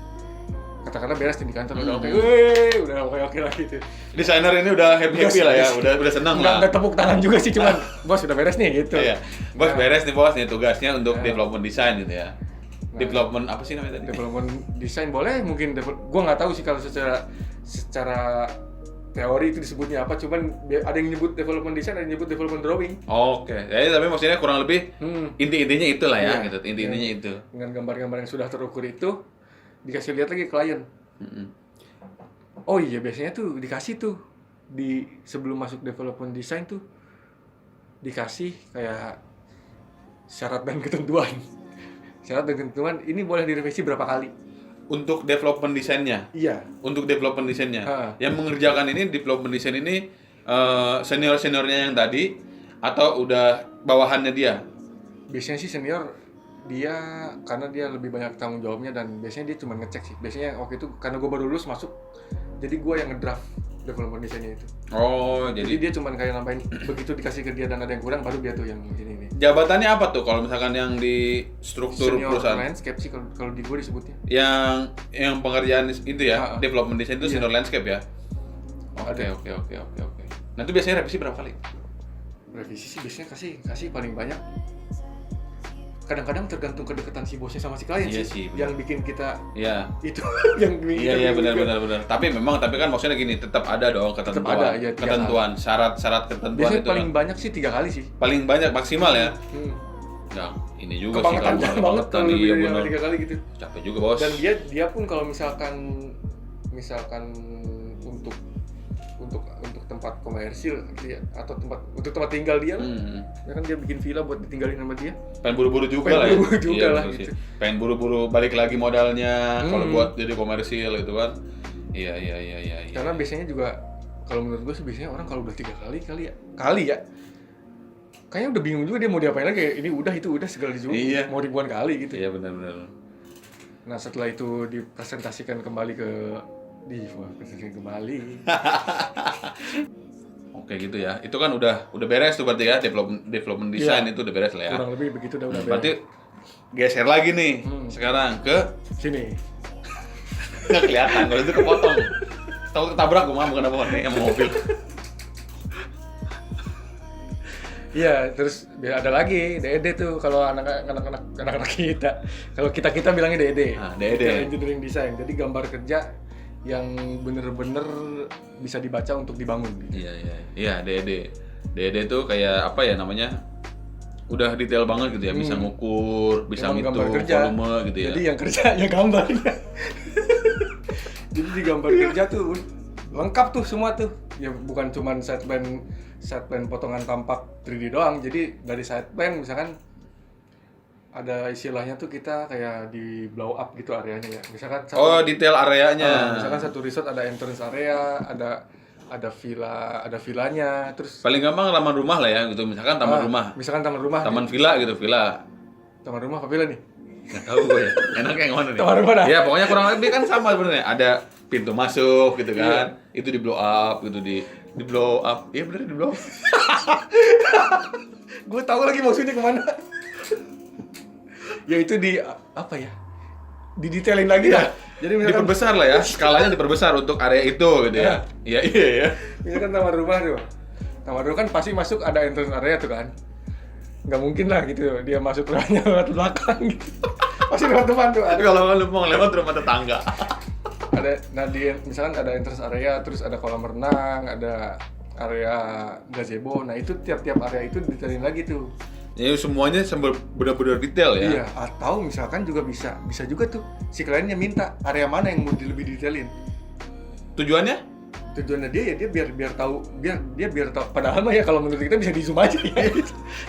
katakanlah beres di kantor udah oke, udah oke lah gitu. Desainer ini udah happy lah ya, udah senang lah. Nggak tepuk tangan juga sih, cuman bos udah beres nih gitu. Iya. Bos beres nih bos, nih tugasnya untuk development design gitu ya. Nah, Development apa sih namanya tadi? Development design boleh, mungkin gua nggak tahu sih kalau secara teori itu disebutnya apa, cuman ada yang nyebut development design, ada yang nyebut development drawing. Oke. Jadi tapi maksudnya kurang lebih inti-intinya itulah ya, Iya. gitu. Inti-intinya itu. Dengan gambar-gambar yang sudah terukur itu dikasih lihat lagi klien. Oh iya, biasanya tuh dikasih tuh di sebelum masuk development design tuh dikasih kayak syarat dan ketentuan. Syarat dan ketentuan ini boleh direvisi berapa kali. Untuk development desainnya. Iya. Untuk development desainnya. Ha. Yang mengerjakan ini development design ini senior-seniornya yang tadi atau udah bawahannya dia? Biasanya sih senior dia, karena dia lebih banyak tanggung jawabnya, dan biasanya dia cuma ngecek sih. Biasanya waktu itu karena gue baru lulus masuk, jadi gue yang ngedraft development desainnya itu. Oh, Jadi dia cuma kayak nambahin, begitu dikasih ke dia dan ada yang kurang, baru dia tuh yang ini. jabatannya apa tuh kalau misalkan yang di struktur Senior perusahaan? landscape sih kalau di gue disebutnya. Yang pengerjaan itu ya, development design itu Iya. senior landscape ya. Oke. Nah, itu biasanya revisi berapa kali? Revisi sih biasanya kasih paling banyak. Kadang-kadang tergantung kedekatan si bosnya sama si klien Iya sih, sih, benar. yang bikin kita Iya. itu yang bikin Iya kita benar. Tapi kan maksudnya gini, tetap ada dong ketentuan. ada, ya, 3 ketentuan, syarat ketentuan biasanya itu paling kan. banyak sih 3 kali sih. Paling banyak maksimal ya. Nah, Ini juga sih kebangetan kalau banget kalau lebih iya dari benar. 3 kali gitu. Capek juga, Bos. Dan dia pun kalau misalkan untuk tempat komersil gitu ya, atau untuk tempat tinggal dia lah. Ya kan dia bikin villa buat ditinggalin sama dia. Pengen buru-buru juga Pengen lah ya. buru-buru juga Iya, lah, betul gitu. sih. Pengen buru-buru balik lagi modalnya kalau buat jadi komersil gitu kan. Iya. Karena biasanya juga kalau menurut gue sih biasanya orang kalau udah 3 kali ya. Kayaknya udah bingung juga dia mau diapain lagi. Ini udah, itu udah, segala juga. Iya. Mau ribuan kali gitu. Iya benar. Nah, setelah itu dipresentasikan kembali Oke gitu ya. Itu kan udah beres tuh berarti ya, development design Iya. itu udah beres lah ya. kurang lebih begitu udah beres. Berarti geser lagi nih sekarang ke Sini. nggak kelihatan kalau itu kepotong. Tahu ketabrak gue bukan apa nih sama mobil. Iya, terus ada lagi DED tuh kalau anak-anak kita. Kalau kita bilangnya DED. Ah, DED. Detail Engineering Design. Jadi gambar kerja yang bener-bener bisa dibaca untuk dibangun gitu. Iya, DED. DED tuh kayak apa ya namanya? Udah detail banget gitu ya, bisa ngukur, bisa Emang ngitung gambar kerja. volume gitu ya. Jadi yang kerjanya gambarnya. Jadi di gambar kerja tuh lengkap tuh semua tuh. Ya bukan cuman side plan potongan tampak 3D doang. Jadi dari side plan misalkan ada istilahnya tuh kita kayak di blow up gitu areanya ya. Misalkan detail areanya. misalkan satu resort ada entrance area, ada villanya, terus Paling gampang taman rumah lah ya, gitu. Misalkan taman rumah, misalkan taman rumah, taman villa gitu, villa. taman rumah apa villa nih? Nggak tahu gue ya. Enaknya yang mana nih? Taman rumah dah. Ya pokoknya kurang lebih kan sama sebenarnya. Ada pintu masuk gitu kan. Iya. Itu di blow up gitu, di blow up. Iya bener di blow up. Gue tahu lagi maksudnya kemana. Ya itu di apa ya? Didetailin lagi dah. Jadi misalkan Diperbesar lah ya, skalanya diperbesar untuk area itu gitu ya. Iya ya. misalkan taman rumah tuh. Taman rumah kan pasti masuk ada entrance area tuh kan. Nggak mungkin lah gitu dia masuk rumahnya lewat belakang gitu. Pasti lewat depan tuh. Tapi kalau lu mau lewat rumah tetangga. Misalkan ada entrance area, terus ada kolam renang, ada area gazebo. Nah itu tiap-tiap area itu detailin lagi tuh. Ya semuanya benar-benar detail ya. Iya, atau misalkan juga bisa juga tuh si kliennya minta area mana yang mau lebih detailin. Tujuannya? Tujuannya dia ya dia biar tahu padahal mah ya kalau menurut kita bisa di zoom aja ya.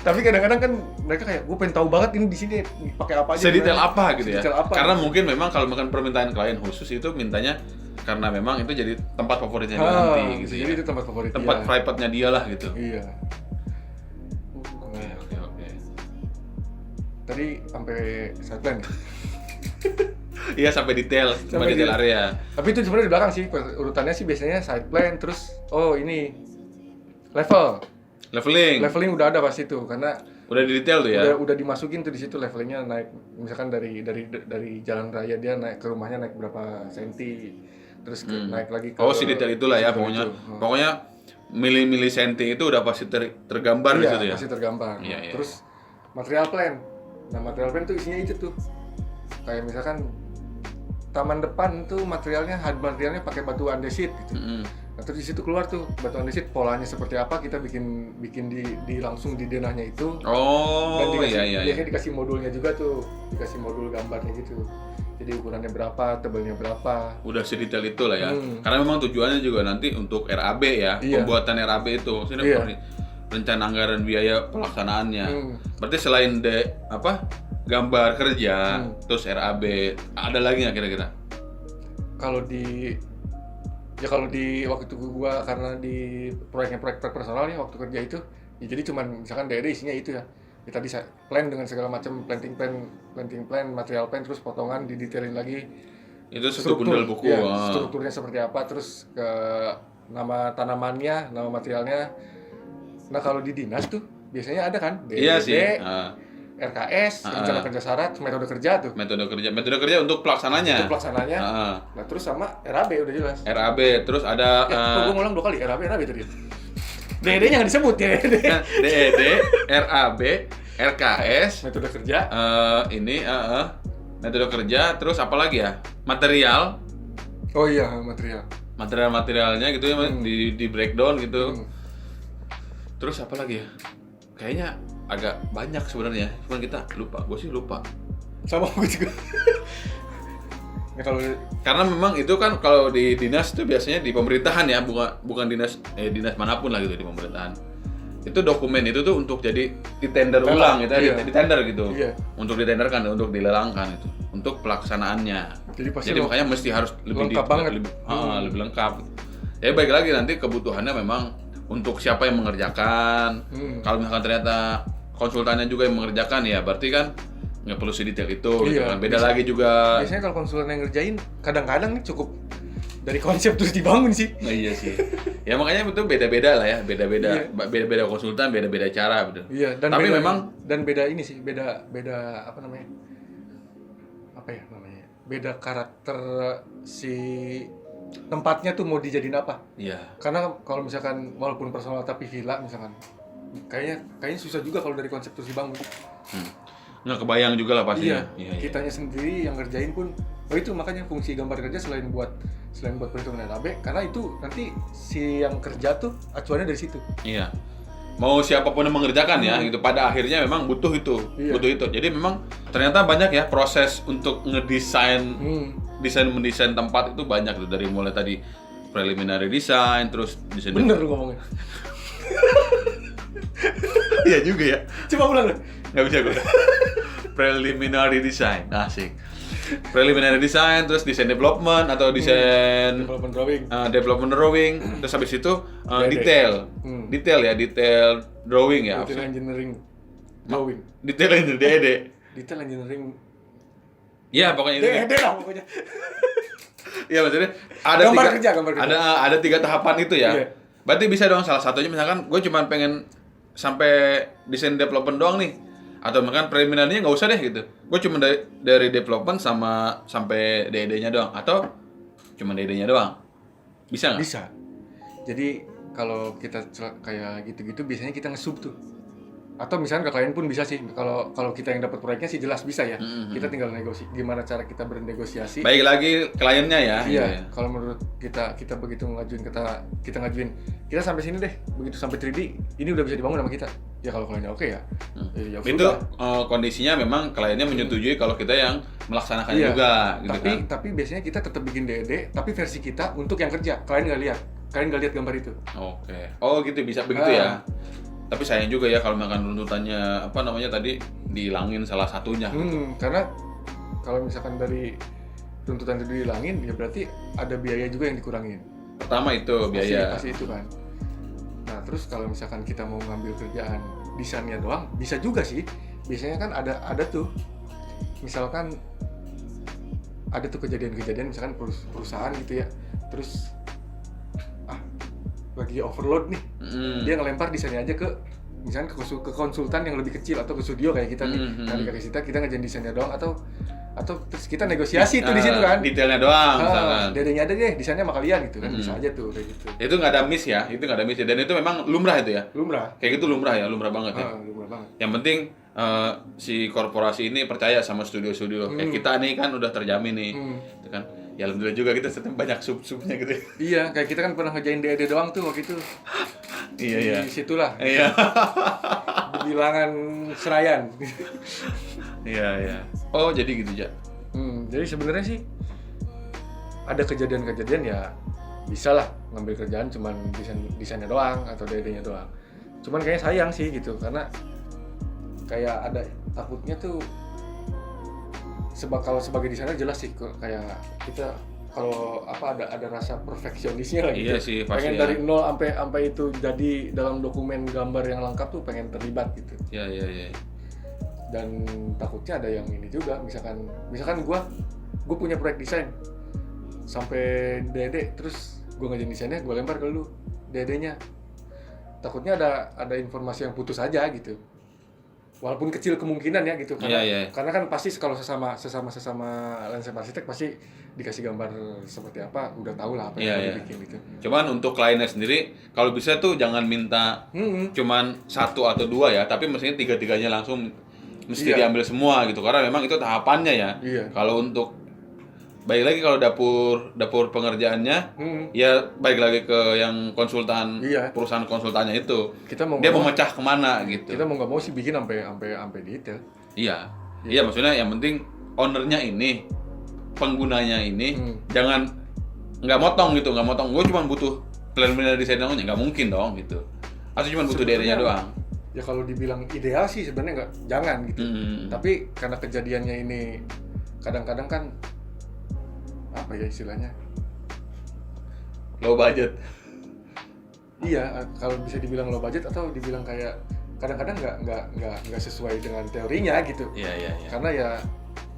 Tapi kadang-kadang kan mereka kayak gue pengen tahu banget ini di sini pakai apa aja. Sedetail apa gitu ya. Apa. Karena mungkin memang kalau makan permintaan klien khusus itu mintanya karena memang itu jadi tempat favoritnya dia nanti gitu ya. Jadi itu tempat favorit Tempat dia. private-nya dia lah gitu. Iya. Oke. Tadi sampai side plan. Iya sampai detail area. Tapi itu sebenarnya di belakang sih, urutannya sih biasanya side plan, terus ini leveling udah ada pasti tuh, karena Udah di detail tuh ya. udah dimasukin tuh di situ levelingnya naik, misalkan dari jalan raya dia naik ke rumahnya naik berapa senti, terus naik lagi ke Si detail itulah ya pokoknya. Pokoknya milih-milih senti itu udah pasti tergambar di situ ya. Pasti tergambar. Iya. Terus material plan. Nah, material plan tuh isinya itu tuh. Kayak misalkan taman depan tuh materialnya pakai batu andesit gitu. Nah, terus di situ keluar tuh batu andesit polanya seperti apa, kita bikin di langsung di denahnya itu. Dan biasanya dikasih modulnya juga tuh, dikasih modul gambarnya gitu. Jadi ukurannya berapa, tebalnya berapa. Udah sedetail itu lah ya. Karena memang tujuannya juga nanti untuk RAB ya, pembuatan RAB itu. Rencana anggaran biaya pelaksanaannya. Berarti selain gambar kerja, terus RAB, ada lagi nggak kira-kira? Kalau di waktu itu gua karena di proyek personal ya waktu kerja itu, ya jadi cuman misalkan daerah isinya itu ya. Ya tadi plan dengan segala macam planting plan, material plan, terus potongan didetailin lagi. Itu satu bundel buku. Ya, strukturnya seperti apa, terus ke nama tanamannya, nama materialnya. Nah kalau di dinas tuh biasanya ada kan DDD, RKS, rencana kerja syarat, metode kerja tuh. Metode kerja untuk pelaksananya. Nah terus sama RAB udah jelas. RAB, terus ada. Gue ngulang 2 kali RAB tadi. DD-nya nggak disebut ya. DED, RAB, RKS, metode kerja. Metode kerja, terus apa lagi ya? Material. Oh iya material. Materialnya gitu ya, di breakdown gitu. Terus apa lagi ya? Kayaknya agak banyak sebenarnya, cuman kita lupa. Gue sih lupa. Sama gue juga. Ya, karena memang itu kan kalau di dinas itu biasanya di pemerintahan ya, bukan dinas manapun lah gitu di pemerintahan. Itu dokumen itu tuh untuk jadi ditender ulang gitu, ditender gitu. Iya. Untuk ditenderkan, untuk dilelangkan itu, untuk pelaksanaannya. Jadi makanya mesti harus lebih lengkap banget. Lebih lengkap. Ya baik lagi nanti kebutuhannya memang untuk siapa yang mengerjakan. Kalau misalkan ternyata konsultannya juga yang mengerjakan ya berarti kan nggak perlu sedetail itu gitu kan. Beda lagi juga. Biasanya kalau konsultan yang ngerjain kadang-kadang nih cukup dari konsep terus dibangun sih. Nah, iya sih. Ya makanya itu beda-beda lah ya, beda-beda konsultan, beda-beda cara gitu. Iya, tapi memang beda ini sih, beda apa namanya? Beda karakter si tempatnya tuh mau dijadiin apa? Iya. Karena kalau misalkan walaupun personal tapi villa misalkan, kayaknya susah juga kalau dari konsep terus dibangun. Nggak kebayang juga lah pasti. Iya. Kitanya sendiri yang ngerjain pun, itu makanya fungsi gambar kerja selain buat perhitungan RAB, karena itu nanti si yang kerja tuh acuannya dari situ. Iya. Mau siapapun yang mengerjakan ya, gitu. Pada akhirnya memang butuh itu. Jadi memang ternyata banyak ya proses untuk ngedesain. Mendesain tempat itu banyak tuh, dari mulai tadi preliminary design, terus desain. Bener lu ngomongnya. Iya juga ya. Coba ulang deh. Nggak bisa gue. Preliminary design, asik. preliminary design, terus design development atau desain development drawing, terus habis itu DD. detail drawing ya. detail engineering drawing, Detail engineering detail engineering ya pokoknya itu. DD lah pokoknya. Iya maksudnya ada Gambar tiga, kerja. ada 3 tahapan itu ya. Iya. Berarti bisa dong salah satunya misalkan gue cuma pengen sampai desain development doang nih. Atau misalkan preliminary-nya nggak usah deh gitu. Gue cuma dari development sampai DD-nya doang atau cuma DD-nya doang. Bisa nggak? Bisa. Jadi kalau kita kayak gitu-gitu biasanya kita nge-sub tuh. Atau misalnya ke klien pun bisa sih. Kalau kita yang dapat proyeknya sih jelas bisa ya. Kita tinggal gimana cara kita bernegosiasi. Baik lagi kliennya ya. Iya. Kalau menurut kita begitu ngajuin kita ngajuin kita sampai sini deh. Begitu sampai 3D ini udah bisa dibangun sama kita. Ya kalau kliennya oke ya. Ya Itu kondisinya memang kliennya menyetujui kalau kita yang melaksanakannya iya. juga gitu Tapi biasanya kita tetap bikin DD tapi versi kita untuk yang kerja. Klien nggak lihat. Klien nggak lihat gambar itu. Oke. Oh gitu bisa begitu ya. Tapi sayang juga ya kalau misalkan tuntutannya tadi dihilangin salah satunya. Karena kalau misalkan dari tuntutan itu dihilangin, ya berarti ada biaya juga yang dikurangin. Pertama itu biaya. Pasti itu kan. Nah terus kalau misalkan kita mau ngambil kerjaan desainnya doang, bisa juga sih. Biasanya kan ada tuh, misalkan ada tuh kejadian-kejadian misalkan perusahaan gitu ya, terus lagi overload nih, dia ngelempar desainnya aja ke misalnya ke konsultan yang lebih kecil atau ke studio kayak kita nih, nanti kita ngerjain desainnya doang atau terus kita negosiasi tuh di situ kan, detailnya doang misalkan. Dedenya ada deh desainnya sama kalian gitu kan, bisa aja tuh kayak gitu. Itu nggak ada miss ya, dan itu memang lumrah itu ya. Lumrah. Kayak gitu lumrah banget ya. Lumrah banget. Yang penting si korporasi ini percaya sama studio-studio. Kayak kita nih kan udah terjamin nih, gitu kan. Ya alhamdulillah juga kita banyak sub-subnya gitu. Iya, kayak kita kan pernah ngerjain DD doang tuh waktu itu. Iya. Di situlah. Iya. Di bilangan Senayan. Iya. Oh, jadi gitu, Ja. Jadi sebenarnya sih ada kejadian-kejadian ya bisa lah ngambil kerjaan cuman desainnya doang atau DD-nya doang. Cuman kayaknya sayang sih gitu karena kayak ada takutnya tuh kalau sebagai desainer jelas sih kayak kita kalau ada rasa perfeksionisnya lah gitu. Iya sih, pasti pengen ya. dari nol sampai itu jadi dalam dokumen gambar yang lengkap tuh pengen terlibat gitu. Iya. Dan takutnya ada yang ini juga misalkan gue punya proyek desain sampai DD terus gue ngajarin desainnya gue lempar ke lu DD-nya, takutnya ada informasi yang putus aja gitu. Walaupun kecil kemungkinan ya gitu karena kan pasti kalau sesama landscape arsitek pasti dikasih gambar seperti apa udah tahu lah apa yang mau dibikin gitu. Cuman untuk kliennya sendiri kalau bisa tuh jangan minta cuman 1 atau 2 ya, tapi mestinya 3-3-nya langsung mesti diambil semua gitu karena memang itu tahapannya ya. Kalau untuk baik lagi kalau dapur pengerjaannya ya baik lagi ke yang konsultan perusahaan konsultannya itu dia mau mecah kemana gitu. Kita mau nggak mau sih bikin sampai detail. Iya maksudnya yang penting ownernya ini penggunanya ini jangan nggak motong gue cuma butuh preliminary design doang nggak mungkin dong gitu atau cuma butuh DD-nya doang. Ya kalau dibilang ideal sih sebenarnya jangan gitu. Tapi karena kejadiannya ini kadang-kadang kan apa ya istilahnya low budget. Iya, kalau bisa dibilang low budget atau dibilang kayak kadang-kadang nggak sesuai dengan teorinya gitu. Iya. Karena ya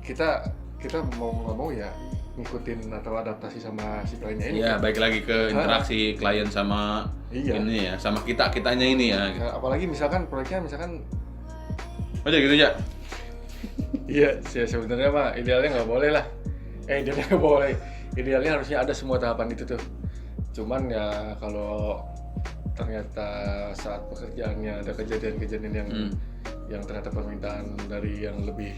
kita mau nggak mau ya ngikutin atau adaptasi sama si kliennya ini. Iya, baik lagi ke interaksi klien sama ini ya, sama kitanya ini ya. Gitu. Apalagi misalkan proyeknya aja gitu ya. Iya, sebenarnya mah idealnya nggak boleh lah. Idealnya nggak boleh. Idealnya harusnya ada semua tahapan itu tuh. Cuman ya kalau ternyata saat pekerjaannya ada kejadian-kejadian yang ternyata permintaan dari yang lebih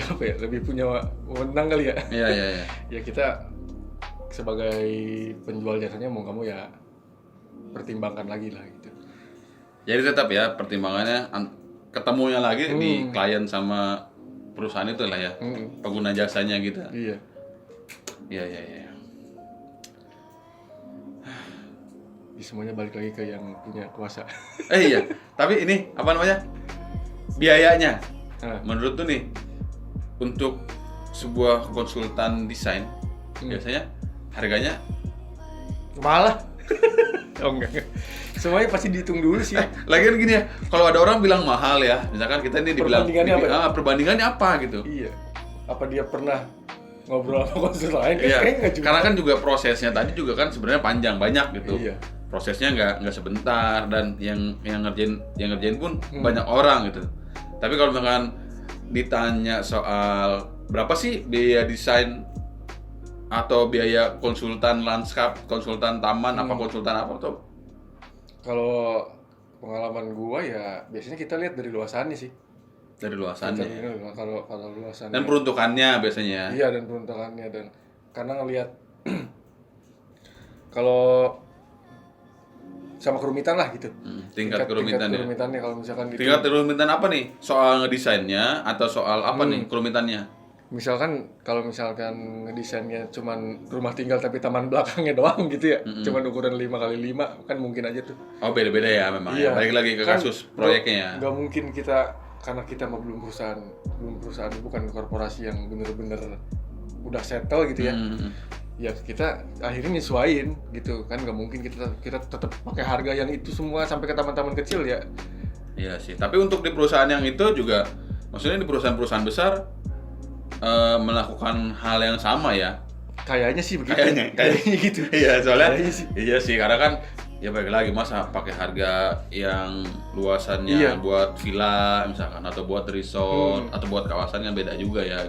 apa ya, lebih punya wewenang kali ya. Iya. Ya kita sebagai penjual jasanya mau kamu ya pertimbangkan lagi lah gitu. Jadi tetap ya pertimbangannya ketemunya lagi di klien sama perusahaan itu lah ya, pengguna jasanya gitu. Iya. Semuanya balik lagi ke yang punya kuasa. Iya, tapi ini apa namanya? Biayanya. Menurut tuh nih untuk sebuah konsultan desain biasanya harganya malah oh enggak. Semuanya pasti dihitung dulu sih. Lagian gini ya, kalau ada orang bilang mahal ya, misalkan kita ini dibilang perbandingannya apa gitu. Iya. Apa dia pernah ngobrol sama konsultan lain? Iya. Kan Karena kan juga prosesnya tadi juga kan sebenarnya panjang banyak gitu. Iya. Prosesnya nggak sebentar dan yang ngerjain pun banyak orang gitu. Tapi kalau misalkan ditanya soal berapa sih biaya desain atau biaya konsultan landscape, konsultan taman, apa konsultan apa tuh? Kalau pengalaman gua ya biasanya kita lihat dari luasannya sih. Dari luasannya. Kalau luasannya. Dan peruntukannya biasanya. Iya, dan peruntukannya dan karena ngelihat kalau sama kerumitan lah gitu. Tingkat kerumitannya. Kerumitannya kalau misalkan tingkat kerumitan apa nih? Soal ngedesainnya atau soal apa nih kerumitannya? Misalkan kalau misalkan ngedesainnya cuman rumah tinggal tapi taman belakangnya doang gitu ya, cuman ukuran 5x5 kan mungkin aja tuh. Oh beda-beda ya memang. Iya. Ya. Balik lagi ke kan kasus proyeknya ya. Gak mungkin kita karena kita mah belum perusahaan bukan korporasi yang bener-bener udah settle gitu ya. Ya kita akhirnya nyesuaiin gitu kan, nggak mungkin kita tetap pakai harga yang itu semua sampai ke taman-taman kecil ya. Iya sih. Tapi untuk di perusahaan yang itu juga, maksudnya di perusahaan-perusahaan besar melakukan hal yang sama ya. Kayaknya sih begitu. Kayaknya gitu. Iya soalnya. Sih. Iya sih karena kan ya balik lagi masa pakai harga yang luasannya buat villa misalkan atau buat resort atau buat kawasan kan beda juga ya.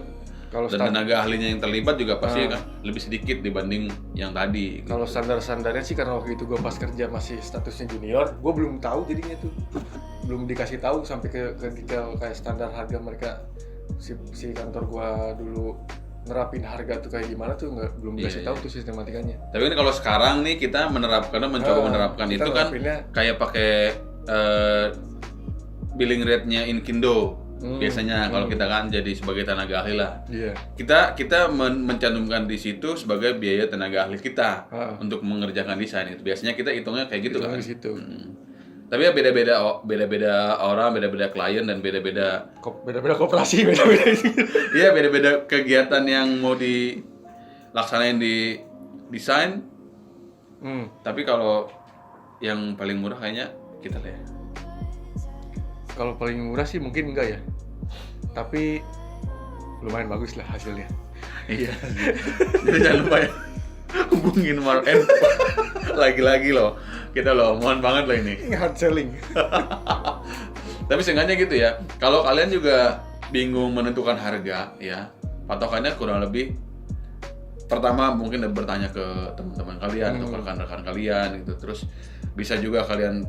Kalau dan tenaga ahlinya yang terlibat juga pasti kan lebih sedikit dibanding yang tadi. Kalau standar-standarnya sih karena waktu itu gue pas kerja masih statusnya junior, gue belum tahu jadinya tuh, belum dikasih tahu sampai ke detail kayak standar harga mereka. Si kantor gue dulu nerapin harga tuh kayak gimana tuh belum dikasih tahu tuh sistematikanya. Tapi ini kalau sekarang nih kita mencoba menerapkan itu kan kayak pakai billing rate-nya Inkindo. Biasanya kalau kita kan jadi sebagai tenaga ahli lah, kita mencantumkan di situ sebagai biaya tenaga ahli kita untuk mengerjakan desain itu. Biasanya kita hitungnya kayak gitu kan. Tapi ya beda-beda orang, beda-beda klien dan beda-beda koperasi, beda-beda itu. Iya, beda-beda kegiatan yang mau dilaksanain di desain. Tapi kalau yang paling murah kayaknya kita lihat. Kalau paling murah sih mungkin enggak ya, tapi lumayan bagus lah hasilnya. Iya. Jadi jangan lupa ya hubungin Mark N. Lagi-lagi loh, kita loh mohon banget loh ini. Hard selling. Tapi seenggaknya gitu ya. Kalau kalian juga bingung menentukan harga ya, patokannya kurang lebih pertama mungkin bertanya ke teman-teman kalian atau rekan-rekan kalian gitu. Terus bisa juga kalian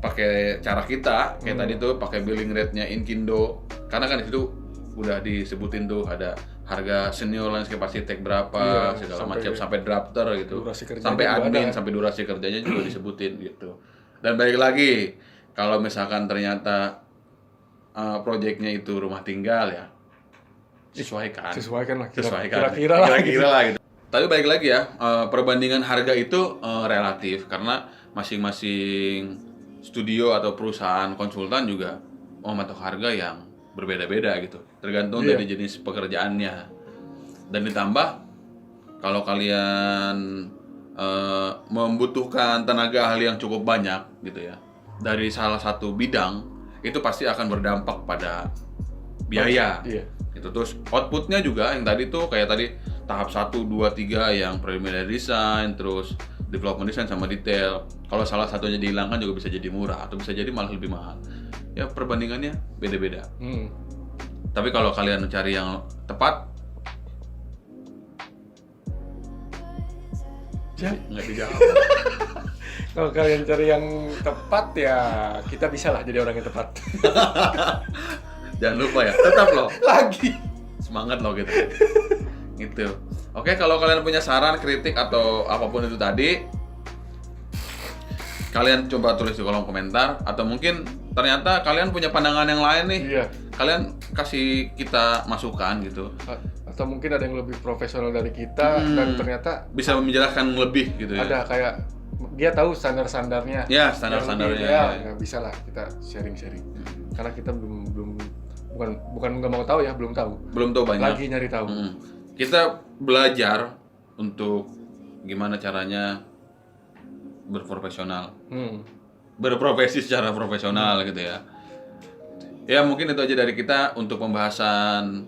pakai cara kita kayak tadi tuh pakai billing rate-nya Inkindo, karena kan itu udah disebutin tuh ada harga senior landscape architect berapa segala macam sampai drafter gitu, sampai admin sampai durasi kerjanya juga disebutin gitu. Dan balik lagi kalau misalkan ternyata proyeknya itu rumah tinggal ya sesuaikan lah kira-kira lah gitu. Tapi balik lagi ya, perbandingan harga itu relatif karena masing-masing studio atau perusahaan konsultan juga mematok harga yang berbeda-beda gitu, tergantung dari jenis pekerjaannya. Dan ditambah kalau kalian membutuhkan tenaga ahli yang cukup banyak gitu ya dari salah satu bidang, itu pasti akan berdampak pada biaya. Itu terus outputnya juga yang tadi tuh kayak tadi tahap 1, 2, 3 yang preliminary design, terus development design sama detail. Kalau salah satunya dihilangkan juga bisa jadi murah atau bisa jadi malah lebih mahal. Ya perbandingannya beda-beda. Tapi kalau kalian cari yang tepat, nggak dijawab. Kalau kalian cari yang tepat ya kita bisa lah jadi orang yang tepat. Jangan lupa ya, tetap loh. Lagi semangat loh gitu. Gitu. Oke, kalau kalian punya saran, kritik atau apapun itu tadi, kalian coba tulis di kolom komentar atau mungkin ternyata kalian punya pandangan yang lain nih. Kalian kasih kita masukan gitu. Atau mungkin ada yang lebih profesional dari kita dan ternyata bisa menjelaskan lebih gitu ya. Ada kayak dia tahu standar-standarnya. Ya, standar-standarnya. Ya, bisa lah kita sharing-sharing. Karena kita belum bukan nggak mau tahu ya, belum tahu. Belum tahu banyak. Lagi nyari tahu. Kita belajar untuk gimana caranya berprofesional, berprofesi secara profesional gitu ya. Ya mungkin itu aja dari kita untuk pembahasan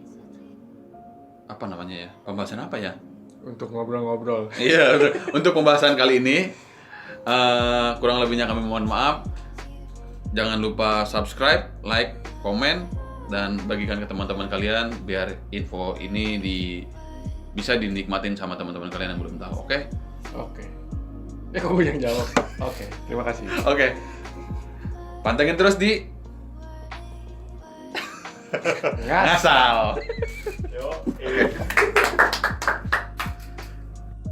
apa namanya ya? Pembahasan apa ya? Untuk ngobrol-ngobrol. Iya, untuk pembahasan kali ini kurang lebihnya kami mohon maaf. Jangan lupa subscribe, like, komen, dan bagikan ke teman-teman kalian biar info ini bisa dinikmatin sama teman-teman kalian yang belum tahu. Oke? Oke. Aku yang jawab. Oke, terima kasih. Oke. Pantengin terus di Ngasal. Ngasal.